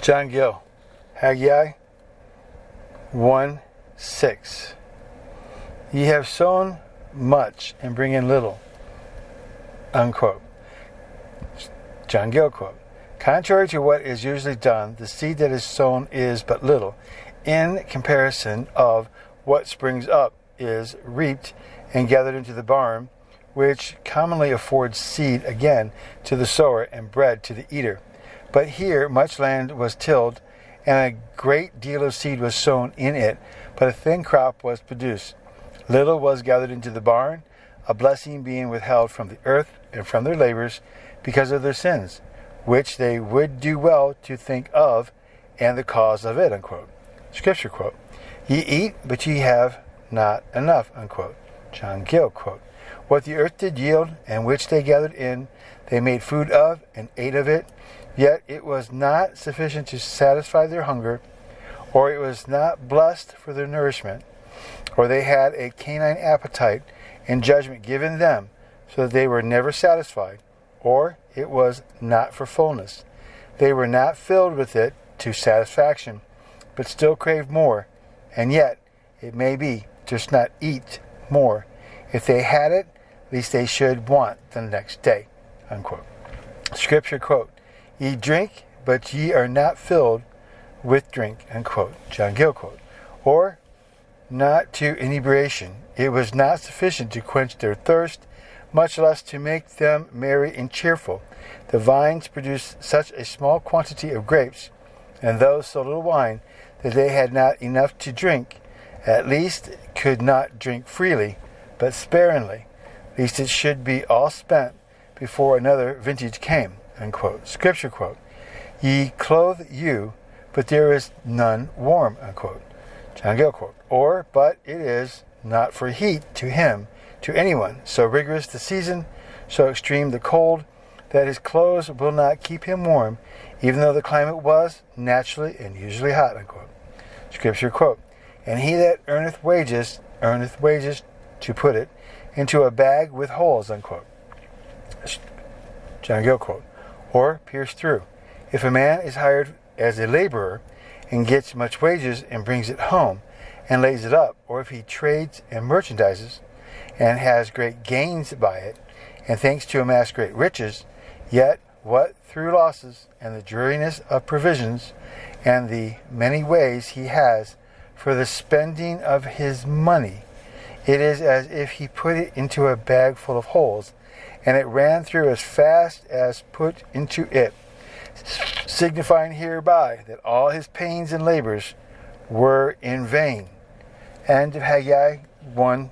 John Gill, Haggai 1:6. Ye have sown much and bring in little. Unquote. John Gill quote. Contrary to what is usually done, the seed that is sown is but little, in comparison of what springs up is reaped and gathered into the barn, which commonly affords seed again to the sower and bread to the eater. But here much land was tilled, and a great deal of seed was sown in it, but a thin crop was produced. Little was gathered into the barn, a blessing being withheld from the earth and from their labors because of their sins, which they would do well to think of, and the cause of it. Unquote. Scripture quote. Ye eat, but ye have not enough. Unquote. John Gill quote. What the earth did yield, and which they gathered in, they made food of, and ate of it, yet it was not sufficient to satisfy their hunger, or it was not blessed for their nourishment, or they had a canine appetite and judgment given them, so that they were never satisfied, or it was not for fullness. They were not filled with it to satisfaction, but still craved more, and yet, it may be, durst not eat more. If they had it, least they should want the next day. Unquote. Scripture quote. Ye drink, but ye are not filled with drink. Unquote. John Gill quote. Or not to inebriation. It was not sufficient to quench their thirst, much less to make them merry and cheerful. The vines produced such a small quantity of grapes, and those so little wine, that they had not enough to drink, at least could not drink freely, but sparingly, lest it should be all spent before another vintage came. Unquote. Scripture quote. Ye clothe you, but there is none warm. Unquote. John Gill quote. Or, but it is not for heat to him, to anyone, so rigorous the season, so extreme the cold, that his clothes will not keep him warm, even though the climate was naturally and usually hot. Unquote. Scripture quote. And he that earneth wages to put it into a bag with holes. Unquote. John Gill quote. Or pierce through. If a man is hired as a laborer and gets much wages and brings it home and lays it up, or if he trades and merchandises and has great gains by it and thinks to amass great riches, yet what through losses and the dreariness of provisions and the many ways he has for the spending of his money, it is as if he put it into a bag full of holes, and it ran through as fast as put into it, signifying hereby that all his pains and labors were in vain. End of Haggai 1:6.